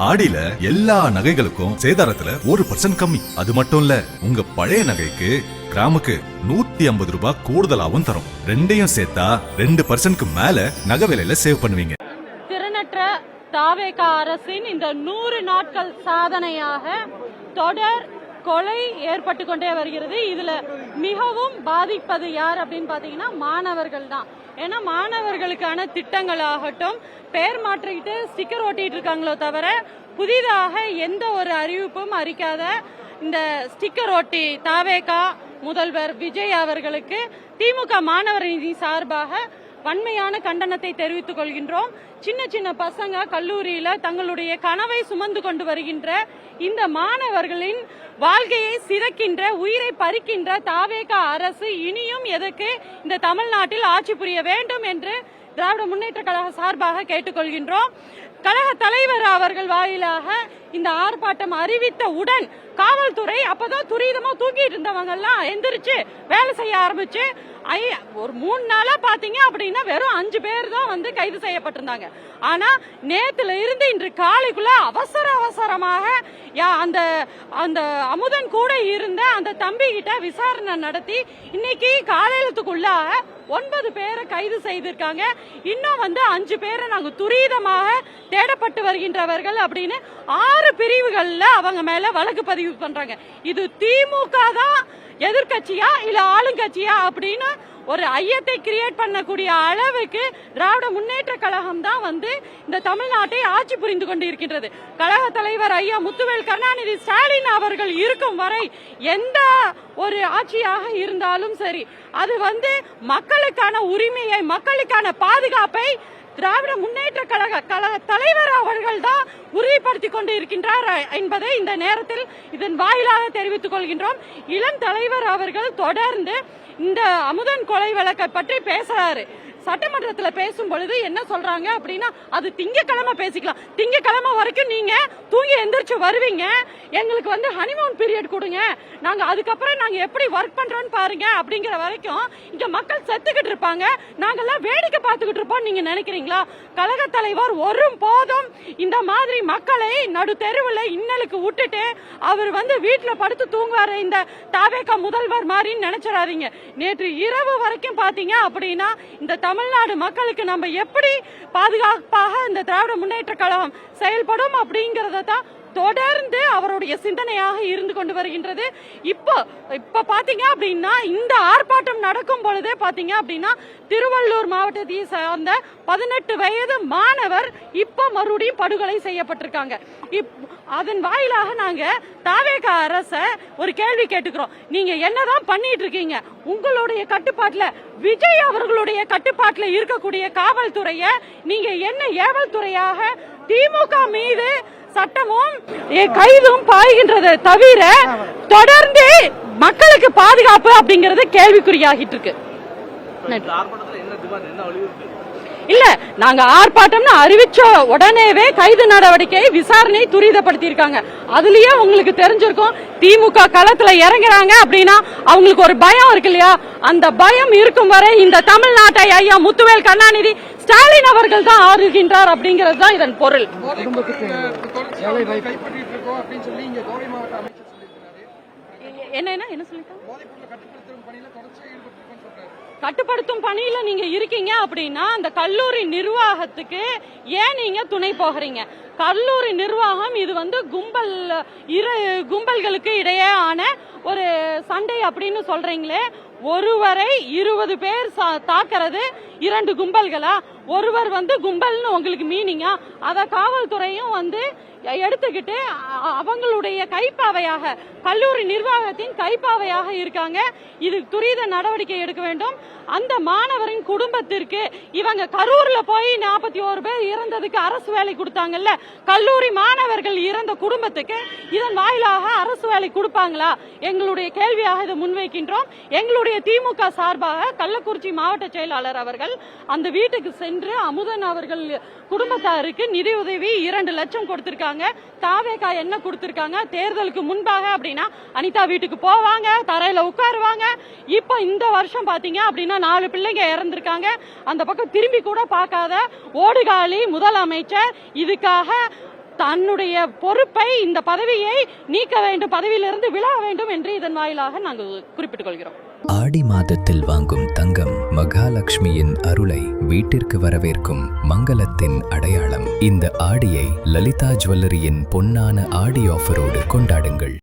ஆடியில எல்லா நகைகளுக்கும் சேதாரத்துல 1% கம்மி. அது மட்டும் இல்ல, உங்க பழைய நகைக்கு கிராமுக்கு 150 ரூபாய் கூடுதலாவும் தரும். ரெண்டையும் சேர்த்தா 2% மேல நகை விலையில சேவ் பண்ணுவீங்க. திறனற்ற தாவேக அரசின் இந்த 100 நாட்கள் சாதனையாக தொடர் கொலை ஏற்பட்டு கொண்டே வருகிறது. இதுல மிகவும் பாதிப்பது யார் அப்படின்னு பாத்தீங்கன்னா மாணவர்கள் தான். ஏன்னா மாணவர்களுக்கான திட்டங்கள் ஆகட்டும், பெயர் மாற்றிக்கிட்டு ஸ்டிக்கர் ஒட்டிட்டு இருக்காங்களோ தவிர புதிதாக எந்த ஒரு அறிவிப்பும் அறிக்காத இந்த ஸ்டிக்கர் ஒட்டி தாவேகா முதல்வர் விஜய் அவர்களுக்கு திமுக மாணவர் நீதி சார்பாக வன்மையான கண்டனத்தை தெரிவித்துக் கொள்கின்றோம். சின்ன சின்ன பசங்க கல்லூரியில தங்களுடைய கனவை சுமந்து கொண்டு வருகின்ற இந்த மாணவர்களின் வாழ்க்கையை சிதைக்கின்ற, உயிரை பறிக்கின்ற தாவேகா அரசு இனியும் எதற்கு இந்த தமிழ்நாட்டில் ஆட்சி புரிய வேண்டும் என்று திராவிட முன்னேற்ற கழக சார்பாக கேட்டுக்கொள்கின்றோம். கழக தலைவர் அவர்கள் வாயிலாக இந்த ஆர்ப்பாட்டம் அறிவித்தவுடன் காவல்துறை அப்பதான் துரிதமா தூங்கிட்டு இருந்தவங்க எல்லாம் எந்திரிச்சு வேலை செய்ய ஆரம்பிச்சு ஒரு 3 நாளா பாத்தீங்க அப்படின்னா வெறும் 5 பேர் தான் வந்து கைது செய்யப்பட்டிருந்தாங்க. ஆனா நேத்துல இருந்து இன்று காலைக்குள்ள அவசரமாக அந்த அந்த அமுதன் கூட இருந்த அந்த தம்பி கிட்ட விசாரணை நடத்தி இன்னைக்கு காலையிலத்துக்குள்ளாக 9 பேரை கைது செய்திருக்காங்க. இன்னும் வந்து 5 பேரை நாங்க துரிதமாக தேடப்பட்டு வருகின்றவர்கள் அப்படின்னு 6 பிரிவுகள்ல அவங்க மேல வழக்கு பதிவு பண்றாங்க. இது திமுக தான் எதிர்கட்சியா இல்ல ஆளுங்கட்சியா அப்படின்னு ஒரு ஐயத்தை கிரியேட் பண்ணக்கூடிய அளவுக்கு திராவிட முன்னேற்ற கழகம் தான் வந்து இந்த தமிழ்நாட்டை ஆட்சி புரிந்து கொண்டு இருக்கின்றது. கழக தலைவர் ஐயா முத்துவேல் கருணாநிதி ஸ்டாலின் அவர்கள் இருக்கும் வரை எந்த ஒரு ஆட்சியாக இருந்தாலும் சரி, அது வந்து மக்களுக்கான உரிமையை, மக்களுக்கான பாதுகாப்பை திராவிட முன்னேற்ற கழக தலைவர் அவர்கள் தான் உறுதிப்படுத்திக் கொண்டு இருக்கின்றார் என்பதை இந்த நேரத்தில் இதன் வாயிலாக தெரிவித்துக் கொள்கின்றோம். இளம் தலைவர் அவர்கள் தொடர்ந்து இந்த அமுதன் கொலை வழக்கை பற்றி பேசுறாரு. சட்டமன்றத்தில் பேசும் பொழுது என்ன சொல்றாங்க அப்படின்னா, அது திங்கக்கிழமை பேசிக்கலாம், திங்கக்கிழமை வரைக்கும் நீங்க தூங்கி எந்திரிச்சு வருவீங்க, எங்களுக்கு வந்து ஹனிமூன் பீரியட் கொடுங்க, நாங்க அதுக்கப்புறம் நாங்க எப்படி ஒர்க் பண்றோம்னு பாருங்க அப்படிங்கிற வரைக்கும் இங்க மக்கள் செத்துக்கிட்டு இருப்பாங்க, நாங்கெல்லாம் வேடிக்கை பார்த்துக்கிட்டு இருப்போம் நீங்க நினைக்கிறீங்களா? கழக தலைவர் ஒரு போதும் இந்த மாதிரி மக்களை நடு தெருவில் இன்னலுக்கு விட்டுட்டு அவர் வந்து வீட்டுல படுத்து தூங்குவாரு இந்த தாவேகா முதல்வர் மாதிரின்னு நினைச்சிடாதீங்க. நேற்று இரவு வரைக்கும் பாத்தீங்க அப்படின்னா இந்த தமிழ்நாடு மக்களுக்கு நம்ம எப்படி பாதுகாப்பாக இந்த திராவிட முன்னேற்ற கழகம் செயல்படும் அப்படிங்கறத தான் தொடர்ந்து அவருடைய சிந்தனையாக இருந்து கொண்டு வருகின்றது. இப்ப பாத்தீங்க அப்படின்னா இந்த ஆர்ப்பாட்டம் நடக்கும் பொழுதே பாத்தீங்க அப்படின்னா திருவள்ளூர் மாவட்டத்தை சார்ந்த 18 வயது மாணவர் இப்ப மறுபடியும் படுகொலை செய்யப்பட்டிருக்காங்க. அதன் வாயிலாக நாங்க தாவேகா அரச ஒரு கேள்வி கேட்டுக்கிறோம். நீங்க என்னதான் பண்ணிட்டு இருக்கீங்க? உங்களுடைய கட்டுப்பாட்டுல, விஜய் அவர்களுடைய கட்டுப்பாட்டுல இருக்கக்கூடிய காவல்துறைய நீங்க என்ன ஏவல் துறையாக திமுக மீது சட்டமும் கைதும் பாய்கின்றதை தவிர தொடர்ந்து மக்களுக்கு பாதுகாப்பு அப்படிங்கறது கேள்விக்குறியாகிட்டு இருக்கு. இல்ல, நாங்க ஆர்ப்பாட்டம்னு அறிவிச்ச உடனேவே கைது நடவடிக்கை விசாரணை துரிதப்படுத்தி இருக்காங்க. அதுலயே உங்களுக்கு தெரிஞ்சிருக்கும், திமுக களத்துல இறங்குறாங்க அப்படின்னா அவங்களுக்கு ஒரு பயம் இருக்கு இல்லையா? அந்த பயம் இருக்கும் வரை இந்த தமிழ்நாட்டை ஐயா முத்துவேல் கருணாநிதி ஸ்டாலின் அவர்கள் தான் ஆளுகின்றார் அப்படிங்கிறது தான் இதன் பொருள். என்ன சொல்லிட்டாங்க? கட்டுப்படுத்தும் பணியில நீங்க இருக்கீங்க அப்படின்னா அந்த கல்லூரி நிர்வாகத்துக்கு ஏன் நீங்க துணை போகிறீங்க? கல்லூரி நிர்வாகம் இது வந்து கும்பல்களுக்கு இடையேயான ஒரு சண்டை அப்படின்னு சொல்றீங்களே, ஒருவரை 20 பேர் தாக்குறது 2 கும்பல்களா? ஒருவர் வந்து கும்பல்னு உங்களுக்கு மீனிங்கா? அத காவல்துறையும் வந்து எடுத்துக்கிட்டு அவங்களுடைய கைப்பாவையாக, கல்லூரி நிர்வாகத்தின் கைப்பாவையாக இருக்காங்க. இது துரித நடவடிக்கை எடுக்க வேண்டும். அந்த மாணவரின் குடும்பத்திற்கு இவங்க கரூர்ல போய் 41 பேர் இறந்ததுக்கு அரசு வேலை கொடுத்தாங்கல்ல, கல்லூரி மாணவர்கள் இறந்த குடும்பத்துக்கு இதன் வாயிலாக அரசு வேலை கொடுப்பாங்களா? எங்களுடைய கேள்வியாக இதை முன்வைக்கின்றோம். எங்களுடைய திமுக சார்பாக கள்ளக்குறிச்சி மாவட்ட செயலாளர் அவர்கள் அந்த வீட்டுக்கு சென்று அமுதன் அவர்கள் குடும்பத்தாருக்கு நிதியுதவி 2 லட்சம் கொடுத்திருக்காங்க. தாவேகா என்ன கொடுத்திருக்காங்க? தேர்தலுக்கு முன்பாக அப்படின்னா அனிதா வீட்டுக்கு போவாங்க, தரையில உட்காருவாங்க. இப்ப இந்த வருஷம் பாத்தீங்க அப்படின்னா 4 பிள்ளைங்க இறந்திருக்காங்க. அந்த பக்கம் திரும்பி கூட பார்க்காத ஓடுகாலி முதலமைச்சர் இதுக்காக தன்னுடைய பொறுப்பை, இந்த பதவியை நீக்க வேண்டும், பதவியிலிருந்து விலக வேண்டும் என்று இதன் வாயிலாக நாங்கள் குறிப்பிட்டுக் கொள்கிறோம். ஆடி மாதத்தில் வாங்கும் தங்கம் மகாலட்சுமியின் அருளை வீட்டிற்கு வரவேற்கும் மங்களத்தின் அடையாளம். இந்த ஆடியை லலிதா ஜுவல்லரியின் பொன்னான ஆடி ஆஃபரோடு கொண்டாடுங்கள்.